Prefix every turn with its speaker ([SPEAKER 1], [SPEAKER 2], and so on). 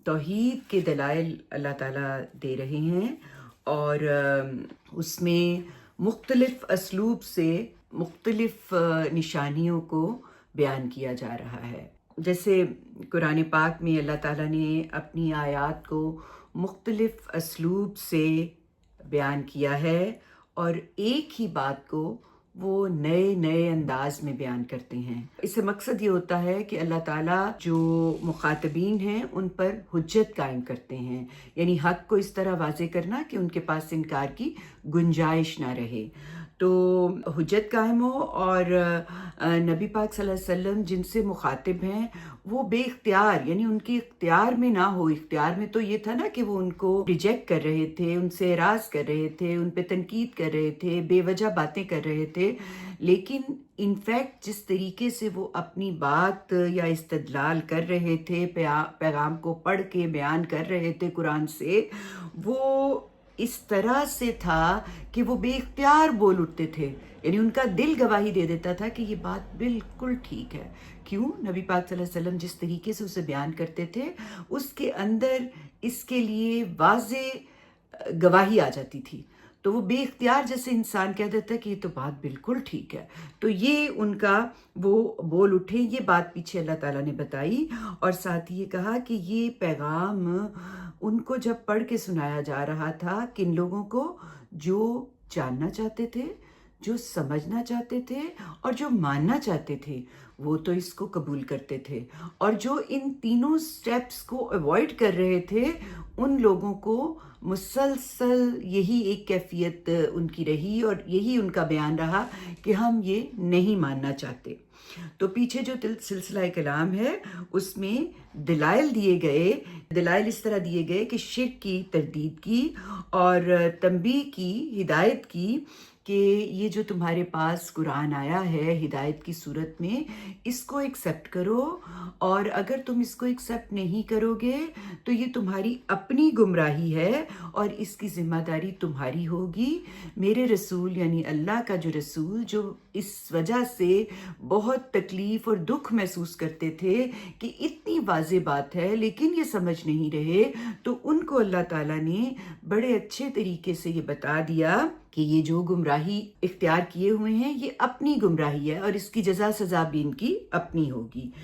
[SPEAKER 1] توحید کے دلائل اللہ تعالیٰ دے رہے ہیں، اور اس میں مختلف اسلوب سے مختلف نشانیوں کو بیان کیا جا رہا ہے۔ جیسے قرآن پاک میں اللہ تعالیٰ نے اپنی آیات کو مختلف اسلوب سے بیان کیا ہے، اور ایک ہی بات کو وہ نئے نئے انداز میں بیان کرتے ہیں۔ اس سے مقصد یہ ہوتا ہے کہ اللہ تعالیٰ جو مخاطبین ہیں ان پر حجت قائم کرتے ہیں، یعنی حق کو اس طرح واضح کرنا کہ ان کے پاس انکار کی گنجائش نہ رہے، تو حجت قائم ہو، اور نبی پاک صلی اللہ علیہ وسلم جن سے مخاطب ہیں وہ بے اختیار، یعنی ان کی اختیار میں نہ ہو۔ اختیار میں تو یہ تھا نا کہ وہ ان کو ریجیکٹ کر رہے تھے، ان سے اعراض کر رہے تھے، ان پہ تنقید کر رہے تھے، بے وجہ باتیں کر رہے تھے، لیکن انفیکٹ جس طریقے سے وہ اپنی بات یا استدلال کر رہے تھے، پیغام کو پڑھ کے بیان کر رہے تھے قرآن سے، وہ اس طرح سے تھا کہ وہ بے اختیار بول اٹھتے تھے، یعنی ان کا دل گواہی دے دیتا تھا کہ یہ بات بالکل ٹھیک ہے۔ کیوں؟ نبی پاک صلی اللہ علیہ وسلم جس طریقے سے اسے بیان کرتے تھے اس کے اندر اس کے لیے واضح گواہی آ جاتی تھی، تو وہ بے اختیار جیسے انسان کہہ دیتا ہے کہ یہ تو بات بالکل ٹھیک ہے۔ تو یہ ان کا وہ بول اٹھے، یہ بات پیچھے اللہ تعالیٰ نے بتائی، اور ساتھ یہ کہا کہ یہ پیغام ان کو جب پڑھ کے سنایا جا رہا تھا، کن لوگوں کو؟ جو جاننا چاہتے تھے، جو سمجھنا چاہتے تھے، اور جو ماننا چاہتے تھے، وہ تو اس کو قبول کرتے تھے، اور جو ان تینوں سٹیپس کو ایوائڈ کر رہے تھے ان لوگوں کو مسلسل یہی ایک کیفیت ان کی رہی، اور یہی ان کا بیان رہا کہ ہم یہ نہیں ماننا چاہتے۔ تو پیچھے جو سلسلہ کلام ہے اس میں دلائل دیے گئے، دلائل اس طرح دیے گئے کہ شرک کی تردید کی، اور تنبیہ کی، ہدایت کی، کہ یہ جو تمہارے پاس قرآن آیا ہے ہدایت کی صورت میں، اس کو ایکسیپٹ کرو، اور اگر تم اس کو ایکسیپٹ نہیں کرو گے تو یہ تمہاری اپنی گمراہی ہے، اور اس کی ذمہ داری تمہاری ہوگی۔ میرے رسول یعنی اللہ کا جو رسول، جو اس وجہ سے بہت تکلیف اور دکھ محسوس کرتے تھے کہ اتنی واضح بات ہے لیکن یہ سمجھ نہیں رہے، تو ان کو اللہ تعالیٰ نے بڑے اچھے طریقے سے یہ بتا دیا کہ یہ جو گمراہی اختیار کیے ہوئے ہیں یہ اپنی گمراہی ہے، اور اس کی جزا سزا بھی ان کی اپنی ہوگی۔